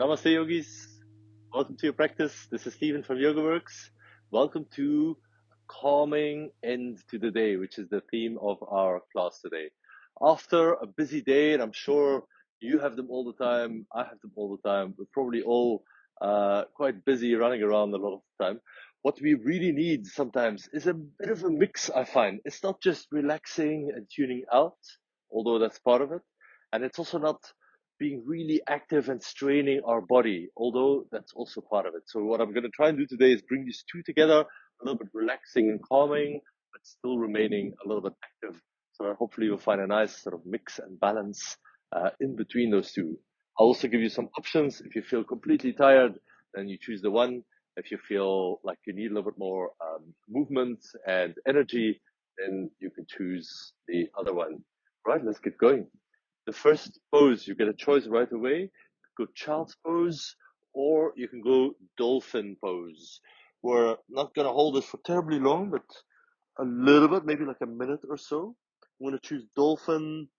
Namaste, yogis. Welcome to your practice. This is Stephen from YogaWorks. Welcome to calming end to the day, which is the theme of our class today. After a busy day, and I'm sure you have them all the time, I have them all the time, we're probably all quite busy running around a lot of the time. What we really need sometimes is a bit of a mix, I find. It's not just relaxing and tuning out, although that's part of it. And it's also not being really active and straining our body, although that's also part of it. So what I'm going to try and do today is bring these two together, a little bit relaxing and calming, but still remaining a little bit active. So hopefully you'll find a nice sort of mix and balance in between those two. I'll also give you some options. If you feel completely tired, then you choose the one. If you feel like you need a little bit more movement and energy, then you can choose the other one. Right, let's get going. The first pose, you get a choice right away. You can go child's pose, or you can go dolphin pose. We're not going to hold this for terribly long, but a little bit, maybe like a minute or so. I'm going to choose dolphin,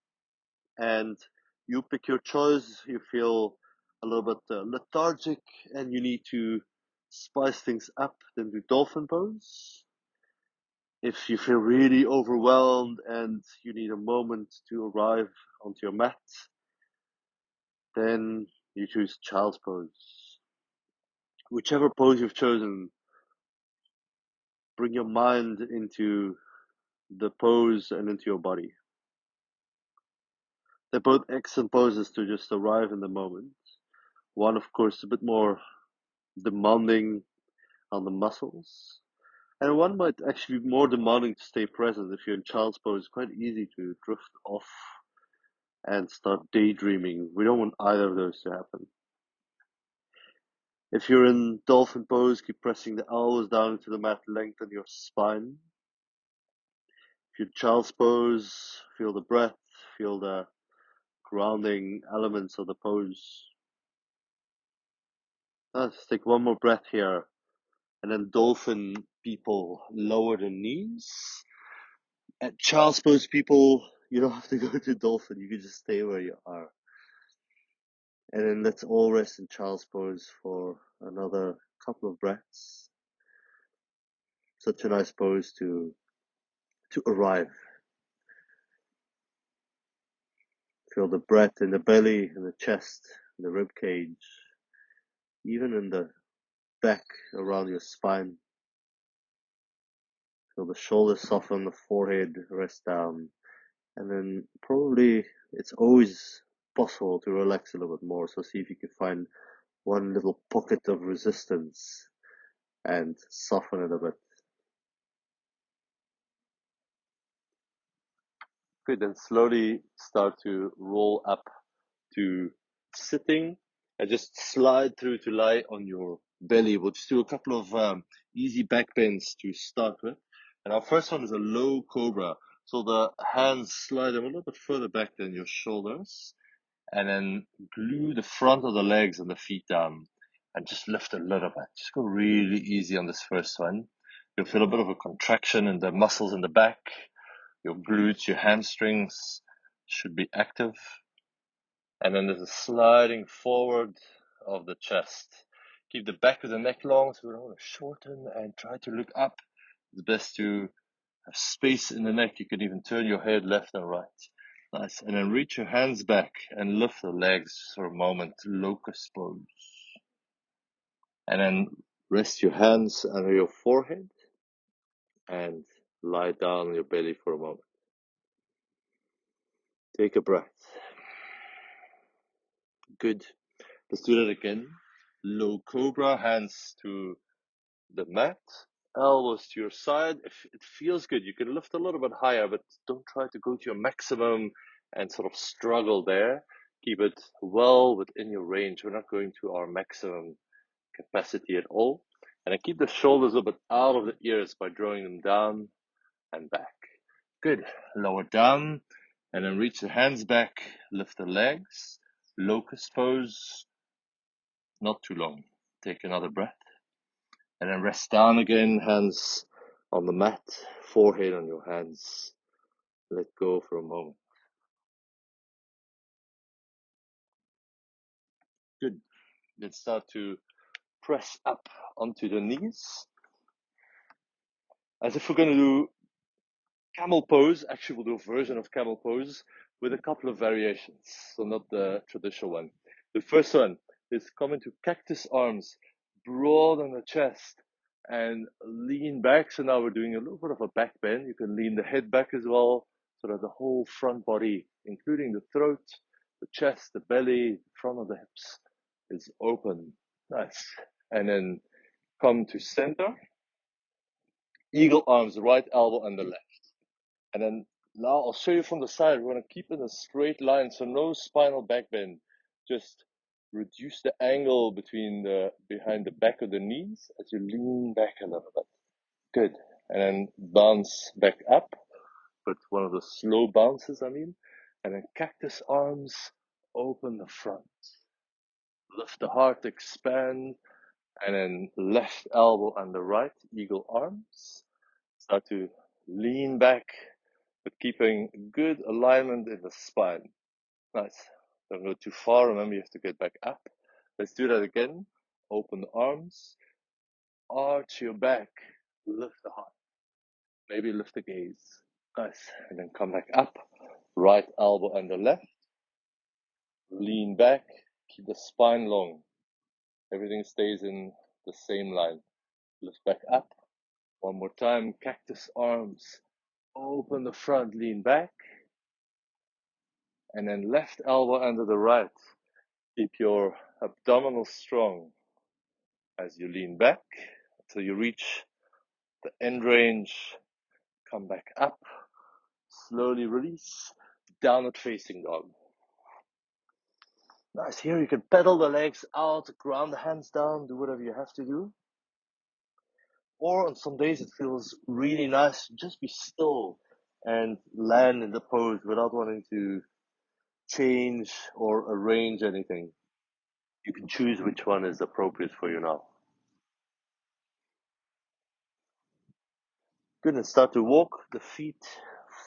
and you pick your choice. You feel a little bit lethargic, and you need to spice things up, then do dolphin pose. If you feel really overwhelmed and you need a moment to arrive onto your mat, then you choose child's pose. Whichever pose you've chosen, bring your mind into the pose and into your body. They're both excellent poses to just arrive in the moment. One, of course, a bit more demanding on the muscles. And one might actually be more demanding to stay present. If you're in child's pose, it's quite easy to drift off and start daydreaming. We don't want either of those to happen. If you're in dolphin pose, keep pressing the elbows down into the mat, lengthen your spine. If you're child's pose, feel the breath, feel the grounding elements of the pose. Let's take one more breath here. And then dolphin people, lower the knees. At child's pose people, you don't have to go to dolphin, you can just stay where you are. And then let's all rest in child's pose for another couple of breaths. Such a nice pose to arrive. Feel the breath in the belly, in the chest, in the rib cage, even in the back around your spine. Feel the shoulders soften, the forehead rest down. And then probably it's always possible to relax a little bit more. So see if you can find one little pocket of resistance and soften it a bit. Good, then slowly start to roll up to sitting and just slide through to lie on your belly. We'll just do a couple of easy back bends to start with. And our first one is a low cobra. So the hands slide them a little bit further back than your shoulders. And then glue the front of the legs and the feet down. And just lift a little bit. Just go really easy on this first one. You'll feel a bit of a contraction in the muscles in the back. Your glutes, your hamstrings should be active. And then there's a sliding forward of the chest. Keep the back of the neck long, so we don't want to shorten, and try to look up. It's best to have space in the neck. You can even turn your head left and right. Nice. And then reach your hands back and lift the legs for a moment. Locust pose. And then rest your hands under your forehead and lie down on your belly for a moment. Take a breath. Good. Let's do that again. Low cobra, hands to the mat, elbows to your side. If it feels good, you can lift a little bit higher, but don't try to go to your maximum and sort of struggle there. Keep it well within your range. We're not going to our maximum capacity at all. And I keep the shoulders a little bit out of the ears by drawing them down and back. Good. Lower down and then reach the hands back, lift the legs, locust pose. Not too long. Take another breath. And then rest down again, hands on the mat, forehead on your hands. Let go for a moment. Good. Then start to press up onto the knees, as if we're going to do camel pose. Actually, we'll do a version of camel pose with a couple of variations, so not the traditional one. The first one is coming to cactus arms, broaden the chest, and lean back. So now we're doing a little bit of a back bend. You can lean the head back as well, so that the whole front body, including the throat, the chest, the belly, the front of the hips, is open. Nice. And then come to center. Eagle arms, right elbow and the left. And then now I'll show you from the side. We're going to keep in a straight line, so no spinal back bend. Just reduce the angle behind the back of the knees as you lean back a little bit. Good. And then bounce back up, but one of the slow bounces, I mean. And then cactus arms, open the front. Lift the heart, expand. And then left elbow and the right, eagle arms. Start to lean back, but keeping good alignment in the spine. Nice. Don't go too far. Remember, you have to get back up. Let's do that again. Open the arms, arch your back, lift the heart. Maybe lift the gaze. Nice. And then come back up. Right elbow and the left. Lean back. Keep the spine long. Everything stays in the same line. Lift back up. One more time. Cactus arms. Open the front, lean back. And then left elbow under the right. Keep your abdominals strong as you lean back until you reach the end range. Come back up. Slowly release. Downward facing dog. Nice. Here you can pedal the legs out, ground the hands down, do whatever you have to do. Or on some days it feels really nice to just be still and land in the pose without wanting to change or arrange anything. You can choose which one is appropriate for you now. Good, and start to walk the feet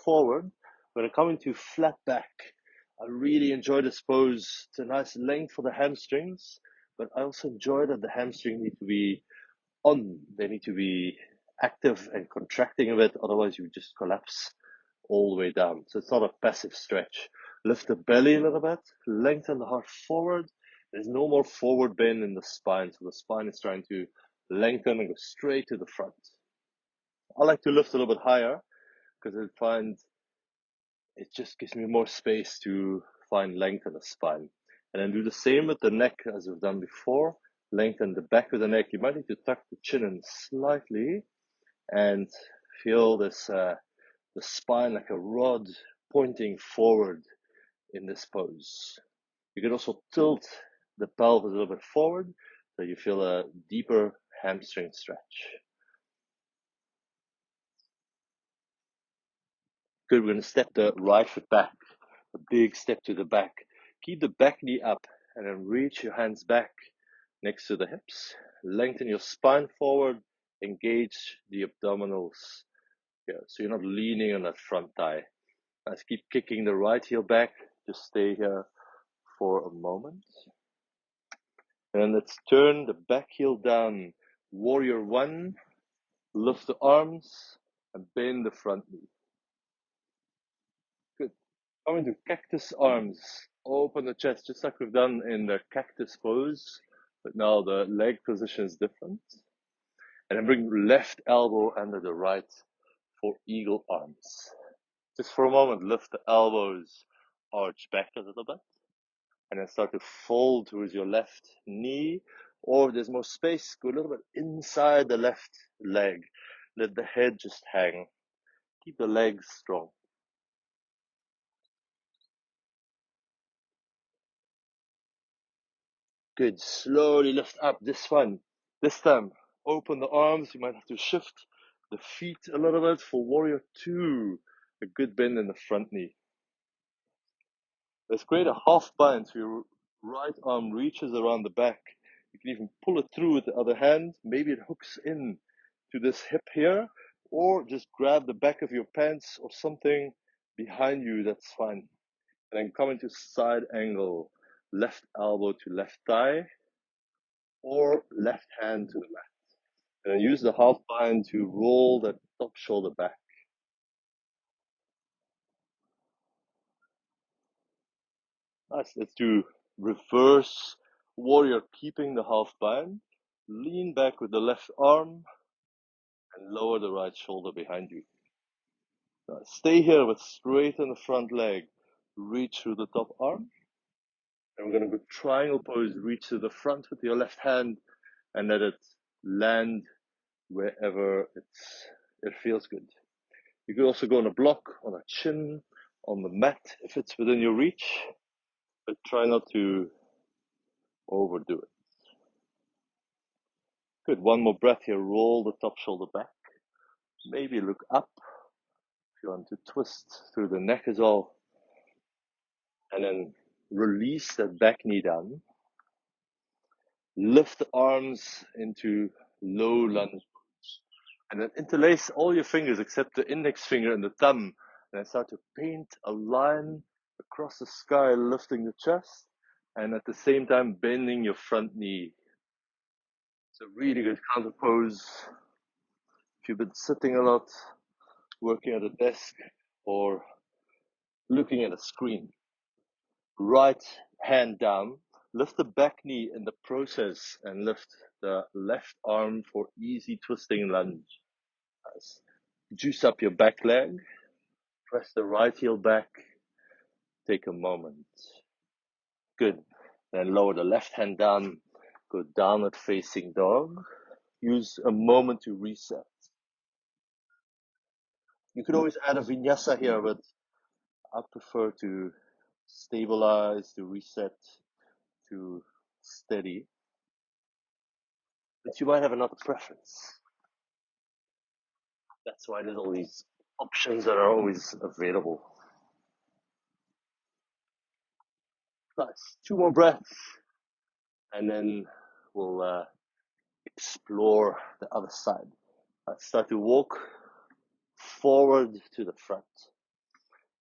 forward. When I come into flat back, I really enjoy this pose. It's a nice length for the hamstrings, but I also enjoy that the hamstrings need to be on. They need to be active and contracting a bit, otherwise you just collapse all the way down. So it's not a passive stretch. Lift the belly a little bit, lengthen the heart forward. There's no more forward bend in the spine, so the spine is trying to lengthen and go straight to the front. I like to lift a little bit higher because I find it just gives me more space to find length in the spine. And then do the same with the neck as we've done before. Lengthen the back of the neck. You might need to tuck the chin in slightly and feel this the spine like a rod pointing forward in this pose. You can also tilt the pelvis a little bit forward so you feel a deeper hamstring stretch. Good, we're going to step the right foot back, a big step to the back. Keep the back knee up and then reach your hands back next to the hips. Lengthen your spine forward, engage the abdominals. Yeah, so you're not leaning on that front thigh. Let's keep kicking the right heel back. Just stay here for a moment. And then let's turn the back heel down. Warrior one. Lift the arms and bend the front knee. Good. Coming to cactus arms. Open the chest just like we've done in the cactus pose. But now the leg position is different. And then bring left elbow under the right for eagle arms. Just for a moment, lift the elbows, arch back a little bit, and then start to fold towards your left knee, or if there's more space, go a little bit inside the left leg. Let the head just hang. Keep the legs strong. Good. Slowly lift up. This one. This time, open the arms. You might have to shift the feet a little bit for warrior two. A good bend in the front knee. Let's create a half bind so your right arm reaches around the back. You can even pull it through with the other hand. Maybe it hooks in to this hip here, or just grab the back of your pants or something behind you, that's fine. And then come into side angle, left elbow to left thigh. or left hand to the mat. And then use the half bind to roll the top shoulder back. Nice. Let's do reverse warrior, keeping the half bind. Lean back with the left arm and lower the right shoulder behind you. Now, stay here with straighten the front leg. Reach through the top arm. And we're going to go triangle pose. Reach to the front with your left hand and let it land wherever it feels good. You could also go on a block, on a chin, on the mat if it's within your reach, but try not to overdo it. Good. One more breath here. Roll the top shoulder back. Maybe look up if you want to twist through the neck as well. And then release that back knee down. Lift the arms into low lunge. And then interlace all your fingers except the index finger and the thumb. And then start to paint a line across the sky, lifting the chest. And at the same time, bending your front knee. It's a really good counter pose. If you've been sitting a lot, working at a desk, or looking at a screen. Right hand down. Lift the back knee in the process and lift the left arm for easy twisting lunge. Nice. Juice up your back leg. Press the right heel back. Take a moment. Good. Then lower the left hand down. Go downward facing dog. Use a moment to reset. You could always add a vinyasa here, but I prefer to stabilize, to reset, to steady. But you might have another preference. That's why there's all these options that are always available. Nice. 2 more breaths, and then we'll explore the other side. Let's start to walk forward to the front.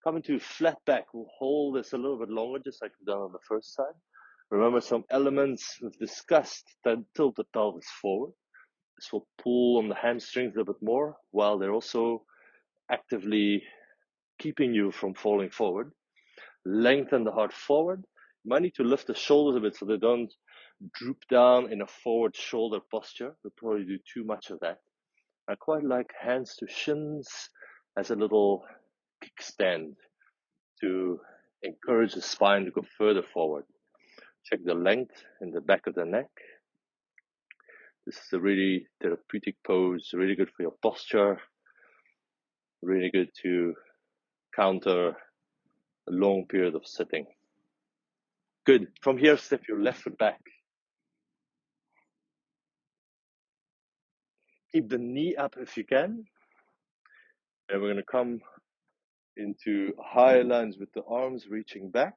Coming to flat back, we'll hold this a little bit longer, just like we've done on the first side. Remember some elements we've discussed that tilt the pelvis forward. This will pull on the hamstrings a little bit more, while they're also actively keeping you from falling forward. Lengthen the heart forward. You might need to lift the shoulders a bit so they don't droop down in a forward shoulder posture. We'll probably do too much of that. I quite like hands to shins as a little kickstand to encourage the spine to go further forward. Check the length in the back of the neck. This is a really therapeutic pose, really good for your posture, really good to counter a long period of sitting. Good. From here, step your left foot back. Keep the knee up if you can. And we're going to come into high lunge with the arms reaching back.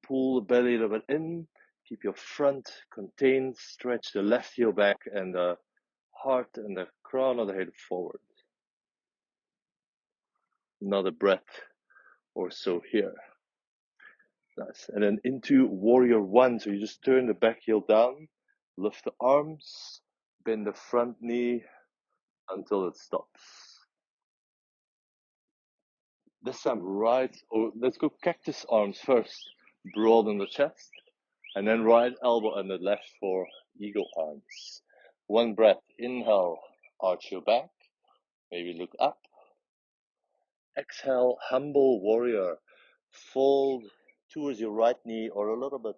Pull the belly a little bit in. Keep your front contained. Stretch the left heel back and the heart and the crown of the head forward. Another breath or so here. Nice. And then into warrior one. So you just turn the back heel down, lift the arms, bend the front knee until it stops. This time let's go cactus arms first. Broaden the chest. And then right elbow and the left for eagle arms. One breath. Inhale, arch your back. Maybe look up. Exhale, humble warrior. Fold towards your right knee or a little bit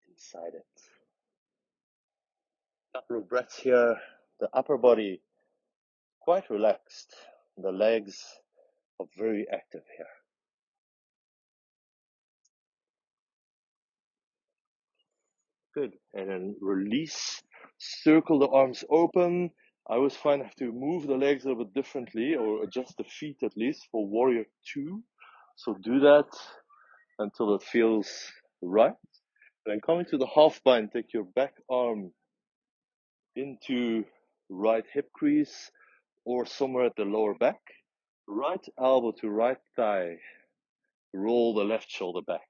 inside it. Couple of breaths here. The upper body quite relaxed. The legs are very active here. Good. And then release. Circle the arms open. I always find I have to move the legs a little bit differently or adjust the feet at least for warrior two. So do that until it feels right. Then coming to the half bind, take your back arm into right hip crease or somewhere at the lower back. Right elbow to right thigh. Roll the left shoulder back.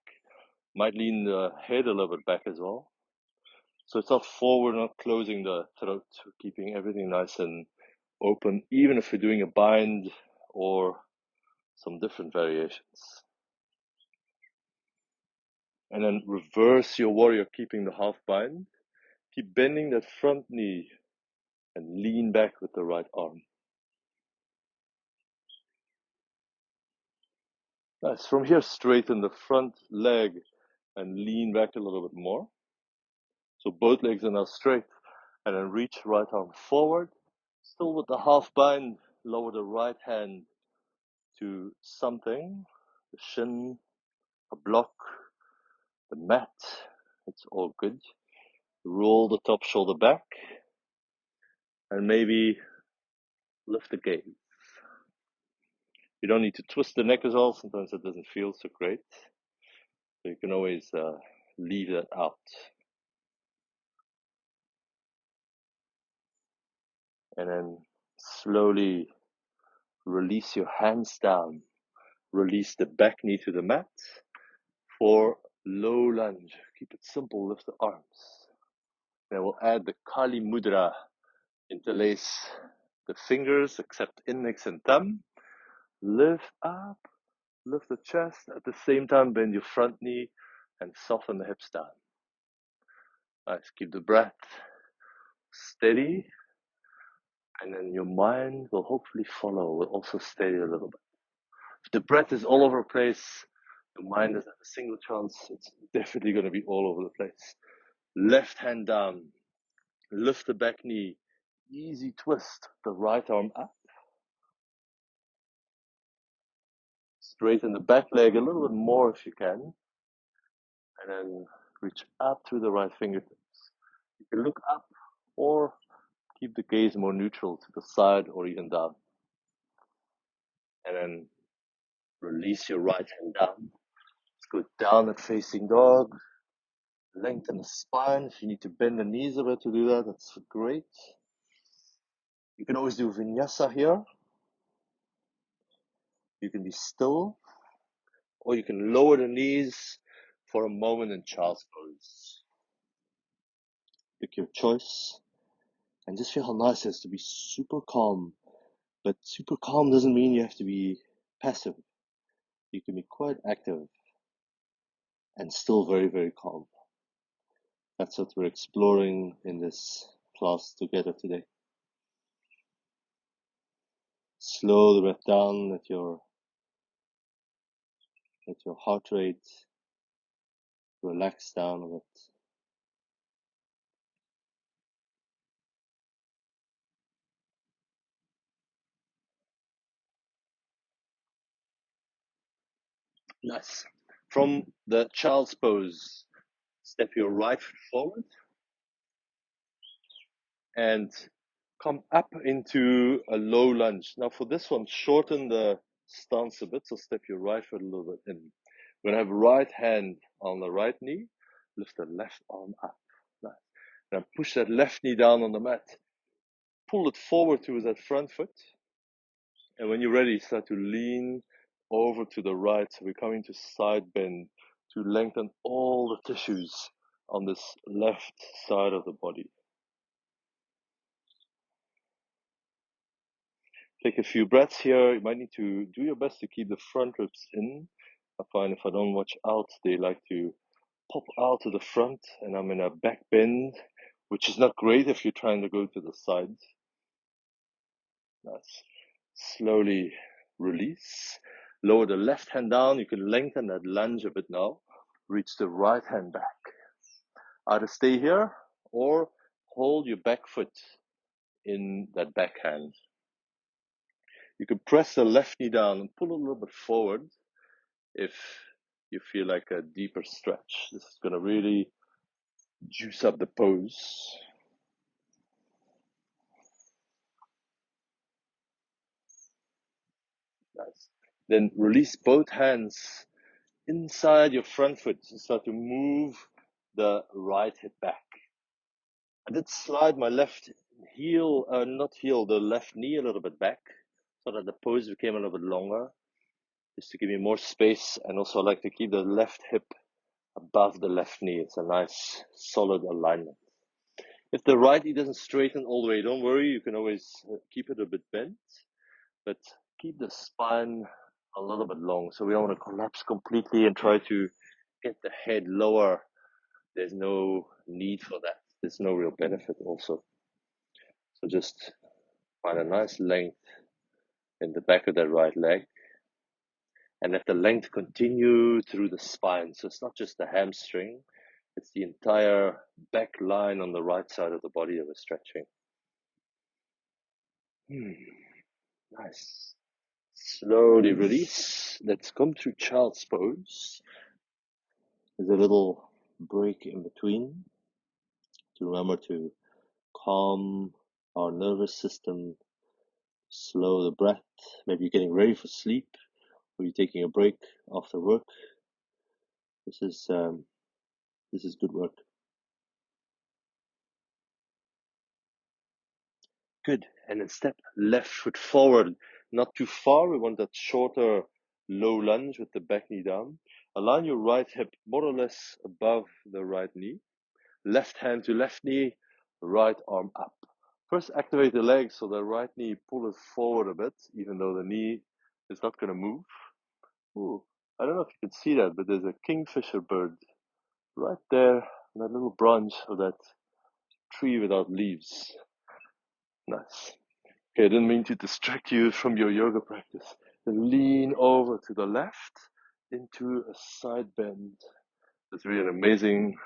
Might lean the head a little bit back as well. So it's not forward, not closing the throat, keeping everything nice and open, even if you're doing a bind or some different variations. And then reverse your warrior, keeping the half bind. Keep bending that front knee and lean back with the right arm. Nice. From here, straighten the front leg and lean back a little bit more. So both legs are now straight. And then reach right arm forward. Still with the half bind, lower the right hand to something. The shin, a block, the mat. It's all good. Roll the top shoulder back. And maybe lift the gaze. You don't need to twist the neck as well. Sometimes it doesn't feel so great. So you can always leave that out. And then slowly release your hands down. Release the back knee to the mat for low lunge. Keep it simple, lift the arms. Then we'll add the Kali Mudra. Interlace the fingers, except index and thumb. Lift up, lift the chest. At the same time, bend your front knee and soften the hips down. Nice, keep the breath steady. And then your mind will hopefully follow, will also steady a little bit. If the breath is all over the place, the mind doesn't have a single chance. It's definitely going to be all over the place. Left hand down, lift the back knee, easy twist the right arm up. Straighten the back leg a little bit more if you can. And then reach up through the right fingertips. You can look up or keep the gaze more neutral to the side or even down. And then release your right hand down. Let's go down at facing dog. Lengthen the spine. If you need to bend the knees a bit to do that, that's great. You can always do vinyasa here. You can be still, or you can lower the knees for a moment in child's pose. Pick your choice. And just feel how nice it is to be super calm. But super calm doesn't mean you have to be passive. You can be quite active and still very, very calm. That's what we're exploring in this class together today. Slow the breath down, let your heart rate relax down a bit. Nice. From the child's pose, step your right foot forward and come up into a low lunge. Now for this one, shorten the stance a bit, so step your right foot a little bit in. We're going to have right hand on the right knee, lift the left arm up. Nice. Now push that left knee down on the mat. Pull it forward towards that front foot. And when you're ready, start to lean over to the right. So we're coming to side bend to lengthen all the tissues on this left side of the body. Take a few breaths here. You might need to do your best to keep the front ribs in. I find if I don't watch out, they like to pop out to the front, and I'm in a back bend, which is not great if you're trying to go to the sides. Nice. Slowly release. Lower the left hand down. You can lengthen that lunge a bit now. Reach the right hand back. Either stay here or hold your back foot in that back hand. You can press the left knee down and pull a little bit forward if you feel like a deeper stretch. This is going to really juice up the pose. Nice. Then release both hands inside your front foot and start to move the right hip back. I did slide my left heel, the left knee a little bit back so that the pose became a little bit longer, just to give me more space. And also I like to keep the left hip above the left knee. It's a nice solid alignment. If the right knee doesn't straighten all the way, don't worry, you can always keep it a bit bent, but keep the spine a little bit long. So we don't want to collapse completely and try to get the head lower. There's no need for that. There's no real benefit also. So just find a nice length in the back of that right leg and let the length continue through the spine. So it's not just the hamstring, it's the entire back line on the right side of the body that we're stretching. Nice. Slowly release. Let's come to child's pose. There's a little break in between to remember to calm our nervous system, slow the breath. Maybe you're getting ready for sleep, or you're taking a break after work. This is good work. Good. And then step left foot forward, not too far. We want that shorter low lunge with the back knee down. Align your right hip more or less above the right knee. Left hand to left knee, right arm up. First activate the legs so the right knee pull it forward a bit, even though the knee is not going to move. Ooh, I don't know if you can see that, but there's a kingfisher bird right there on that little branch of that tree without leaves. Nice. Okay, I didn't mean to distract you from your yoga practice. Then lean over to the left into a side bend. There's really an amazing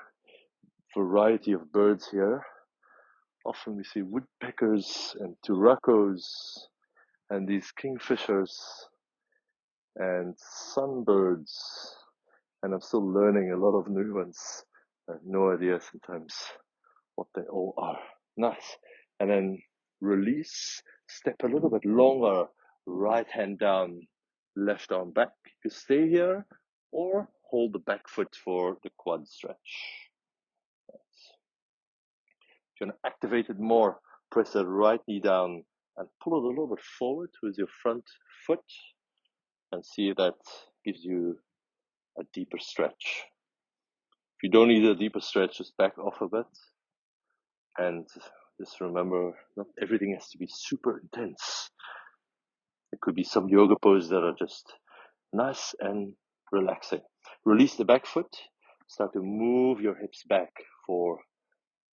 variety of birds here. Often we see woodpeckers and turacos and these kingfishers and sunbirds. And I'm still learning a lot of new ones. I have no idea sometimes what they all are. Nice. And then release, step a little bit longer, right hand down, left arm back. You can stay here or hold the back foot for the quad stretch. If you want to activate it more, press the right knee down and pull it a little bit forward with your front foot and see if that gives you a deeper stretch. If you don't need a deeper stretch, just back off a bit. And just remember, not everything has to be super intense. There could be some yoga poses that are just nice and relaxing. Release the back foot. Start to move your hips back for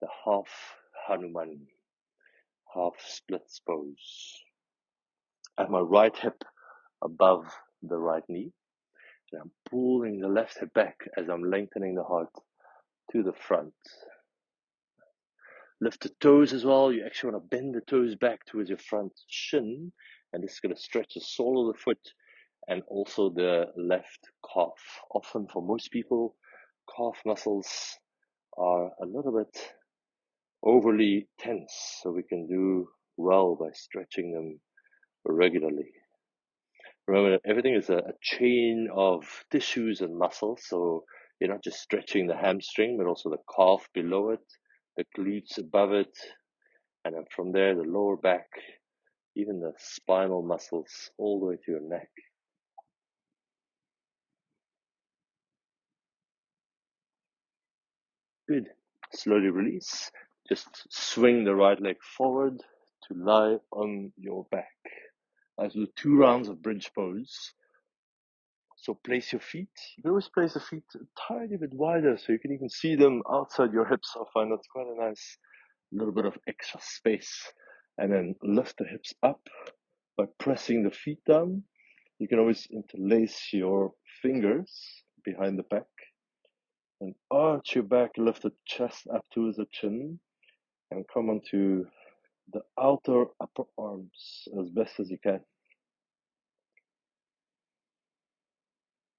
the half Hanuman, half splits pose. I have my right hip above the right knee. And I'm pulling the left hip back as I'm lengthening the heart to the front. Lift the toes as well. You actually want to bend the toes back towards your front shin. And this is going to stretch the sole of the foot and also the left calf. Often for most people, calf muscles are a little bit overly tense. So we can do well by stretching them regularly. Remember that everything is a chain of tissues and muscles. So you're not just stretching the hamstring, but also the calf below it, the glutes above it, and then from there, the lower back, even the spinal muscles, all the way to your neck. Good. Slowly release. Just swing the right leg forward to lie on your back. As with 2 rounds of bridge pose. So place your feet. You can always place the feet a tiny bit wider so you can even see them outside your hips. I find that's quite a nice little bit of extra space. And then lift the hips up by pressing the feet down. You can always interlace your fingers behind the back and arch your back, lift the chest up towards the chin and come onto the outer upper arms as best as you can.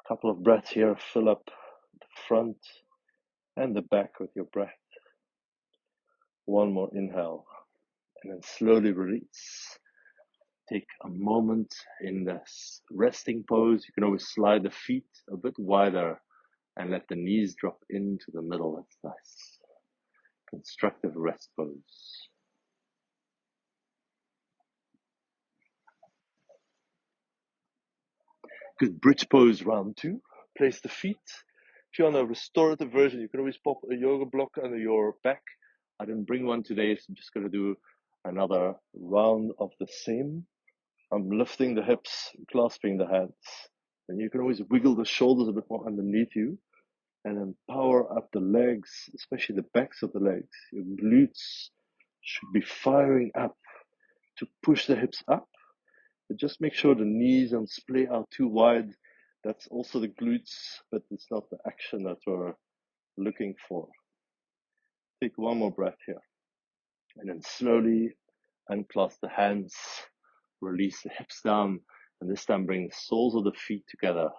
A couple of breaths here, fill up the front and the back with your breath. One more inhale and then slowly release. Take a moment in this resting pose. You can always slide the feet a bit wider and let the knees drop into the middle. That's nice. Constructive rest pose. Good. Bridge pose round 2. Place the feet. If you're on a restorative version, you can always pop a yoga block under your back I didn't bring one today, so I'm just going to do another round of the same. I'm lifting the hips, clasping the hands. And you can always wiggle the shoulders a bit more underneath you and then power up the legs, especially the backs of the legs. Your glutes should be firing up to push the hips up. But just make sure the knees don't splay out too wide. That's also the glutes, but it's not the action that we're looking for. Take one more breath here. And then slowly unclasp the hands, release the hips down, and this time bring the soles of the feet together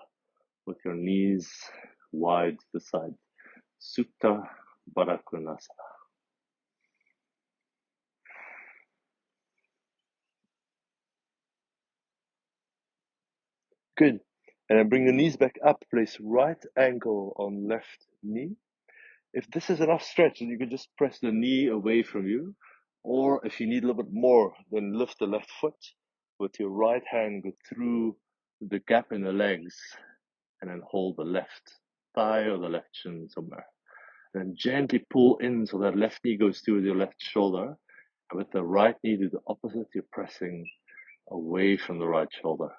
with your knees wide to the side. Supine Twists. Good. And then bring the knees back up, place right ankle on left knee. If this is enough stretch, then you can just press the knee away from you. Or if you need a little bit more, then lift the left foot with your right hand, go through the gap in the legs, and then hold the left thigh or the left shin somewhere. And then gently pull in so that left knee goes through your left shoulder. And with the right knee do the opposite, you're pressing away from the right shoulder.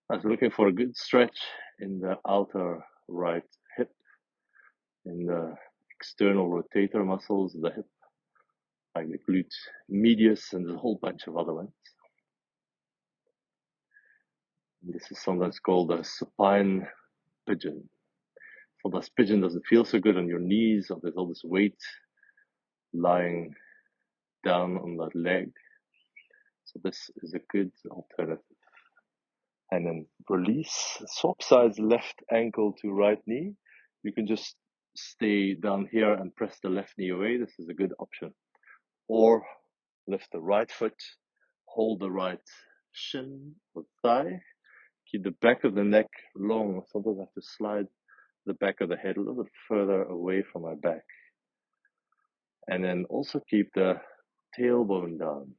I was looking for a good stretch in the outer right hip, in the external rotator muscles of the hip, like the glute medius and a whole bunch of other ones. And this is sometimes called a supine pigeon. Sometimes pigeon doesn't feel so good on your knees, or there's all this weight lying down on that leg. So this is a good alternative. And then release, swap sides, left ankle to right knee. You can just stay down here and press the left knee away. This is a good option. Or lift the right foot, hold the right shin or thigh, keep the back of the neck long. Sometimes I have to slide the back of the head a little bit further away from my back. And then also keep the tailbone down.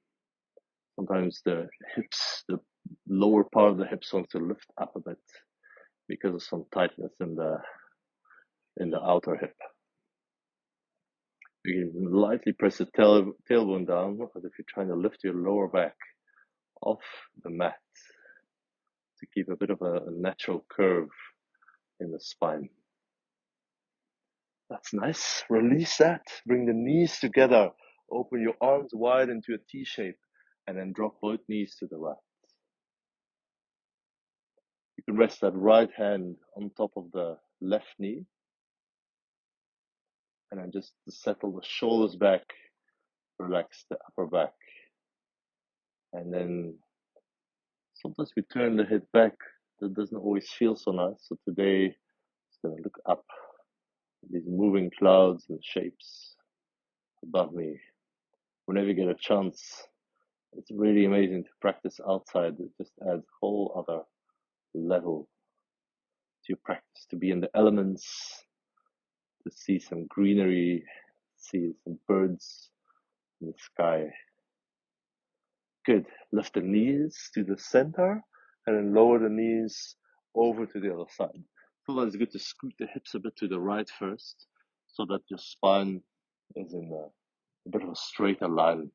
Sometimes the hips, the lower part of the hips wants to lift up a bit because of some tightness in the outer hip. You can lightly press the tailbone down as if you're trying to lift your lower back off the mat to keep a bit of a natural curve in the spine. That's nice. Release that. Bring the knees together. Open your arms wide into a T shape and then drop both knees to the right. You can rest that right hand on top of the left knee and then just settle the shoulders back, relax the upper back. And then sometimes we turn the head back. That doesn't always feel so nice. So today, it's going to look up at these moving clouds and shapes above me. Whenever you get a chance, it's really amazing to practice outside. It just adds a whole other level to your practice, to be in the elements, to see some greenery, see some birds in the sky. Good. Lift the knees to the center and then lower the knees over to the other side. Sometimes it's good to scoot the hips a bit to the right first so that your spine is in a bit of a straighter line.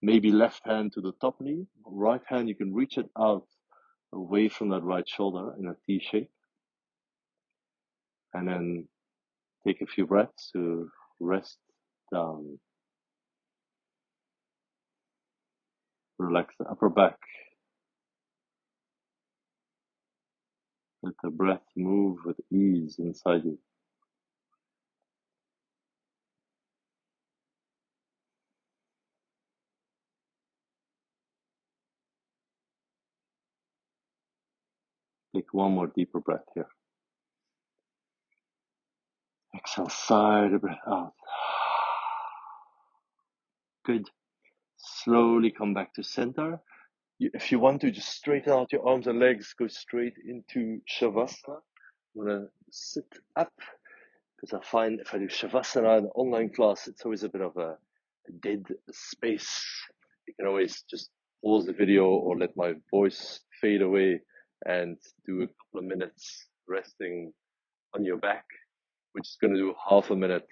Maybe left hand to the top knee, right hand you can reach it out away from that right shoulder in a T shape. And then take a few breaths to rest down. Relax the upper back. Let the breath move with ease inside you. Take one more deeper breath here. Exhale, sigh the breath out. Good. Slowly come back to center. If you want to, just straighten out your arms and legs. Go straight into Shavasana. I'm going to sit up because I find if I do Shavasana in an online class, it's always a bit of a dead space. You can always just pause the video or let my voice fade away and do a couple of minutes resting on your back, which is going to do half a minute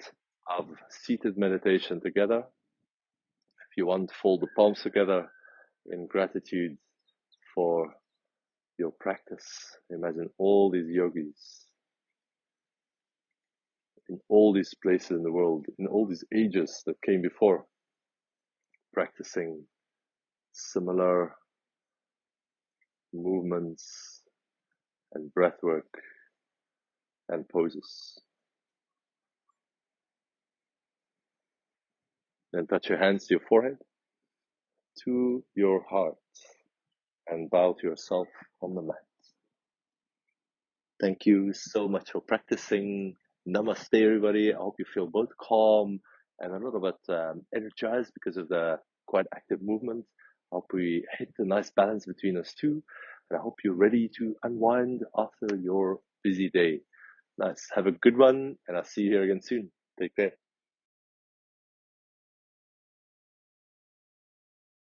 of seated meditation together. If you want, fold the palms together in gratitude for your practice. Imagine all these yogis in all these places in the world, in all these ages that came before, practicing similar movements and breath work and poses. Then touch your hands to your forehead, to your heart, and bow to yourself on the mat. Thank you so much for practicing. Namaste, everybody. I hope you feel both calm and a little bit energized because of the quite active movement. I hope we hit a nice balance between us two. And I hope you're ready to unwind after your busy day. Nice. Have a good one, and I'll see you here again soon. Take care.